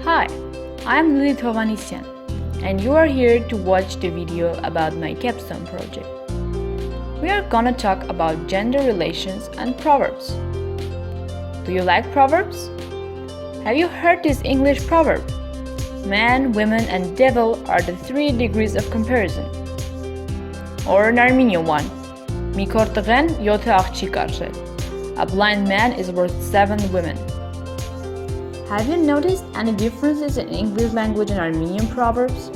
Hi, I'm Lily Tovanisyan, and you are here to watch the video about my capstone project. We are gonna talk about gender relations and proverbs. Do you like proverbs? Have you heard this English proverb? Man, woman, and devil are the 3 degrees of comparison. Or an Armenian one, Mi kortëghen jote աղջիկ արժե. A blind man is worth 7 women. Have you noticed any differences in English language and Armenian proverbs?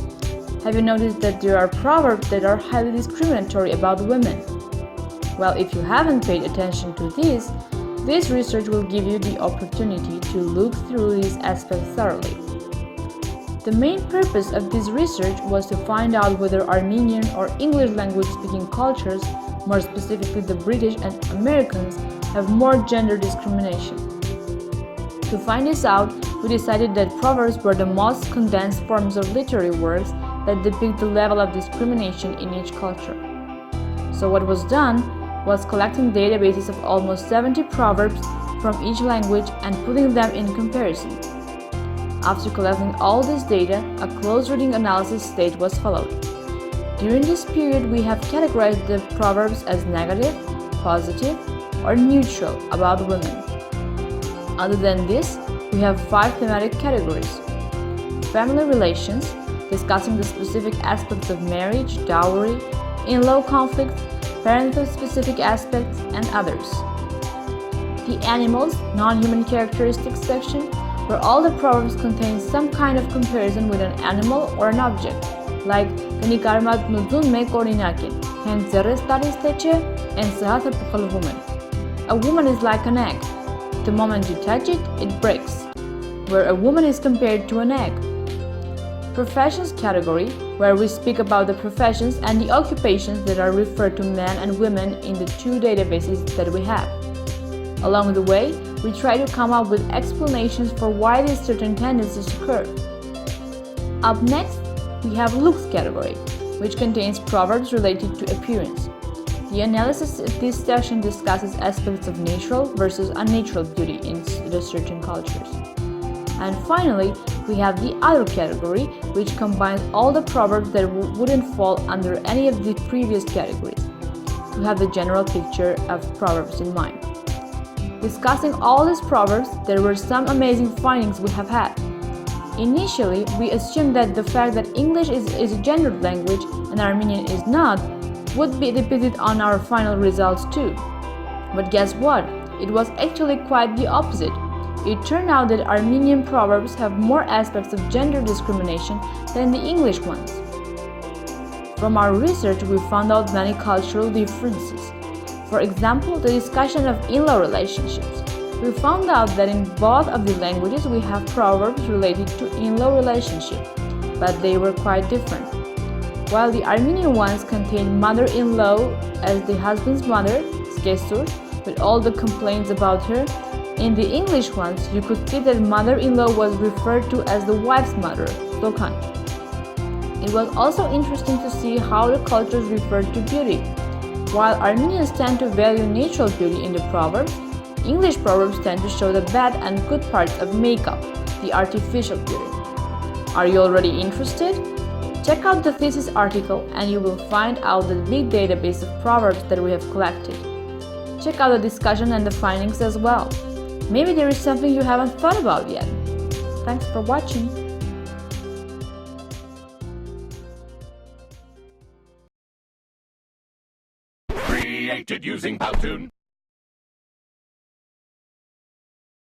Have you noticed that there are proverbs that are highly discriminatory about women? Well, if you haven't paid attention to this research will give you the opportunity to look through these aspects thoroughly. The main purpose of this research was to find out whether Armenian or English language speaking cultures, more specifically the British and Americans, have more gender discrimination. To find this out, we decided that proverbs were the most condensed forms of literary works that depict the level of discrimination in each culture. So what was done was collecting databases of almost 70 proverbs from each language and putting them in comparison. After collecting all this data, a close reading analysis stage was followed. During this period, we have categorized the proverbs as negative, positive, or neutral about women. Other than this, we have 5 thematic categories. Family relations, discussing the specific aspects of marriage, dowry, in-law conflicts, parenthood-specific aspects, and others. The animals, non-human characteristics section, where all the proverbs contain some kind of comparison with an animal or an object, like «Կնիկարմատ նուզուն մեկ օրինակ են, հենց ձեռես տալիս թե չէ, են սհաթը պխլվում են». A woman is like an egg. The moment you touch it, it breaks, where a woman is compared to an egg. Professions category, where we speak about the professions and the occupations that are referred to men and women in the 2 databases that we have. Along the way, we try to come up with explanations for why these certain tendencies occur. Up next, we have looks category, which contains proverbs related to appearance. The analysis of this section discusses aspects of natural versus unnatural beauty in the certain cultures. And finally, we have the other category, which combines all the proverbs that wouldn't fall under any of the previous categories, to have the general picture of proverbs in mind. Discussing all these proverbs, there were some amazing findings we have had. Initially, we assumed that the fact that English is a gendered language and Armenian is not would be depicted on our final results too. But guess what? It was actually quite the opposite. It turned out that Armenian proverbs have more aspects of gender discrimination than the English ones. From our research, we found out many cultural differences. For example, the discussion of in-law relationships. We found out that in both of the languages we have proverbs related to in-law relationship, but they were quite different. While the Armenian ones contain mother-in-law as the husband's mother, skesur, with all the complaints about her, in the English ones you could see that mother-in-law was referred to as the wife's mother, dokan. It was also interesting to see how the cultures referred to beauty. While Armenians tend to value natural beauty in the proverbs, English proverbs tend to show the bad and good parts of makeup, the artificial beauty. Are you already interested? Check out the thesis article and you will find out the big database of proverbs that we have collected. Check out the discussion and the findings as well. Maybe there is something you haven't thought about yet. Thanks for watching. Created using Powtoon.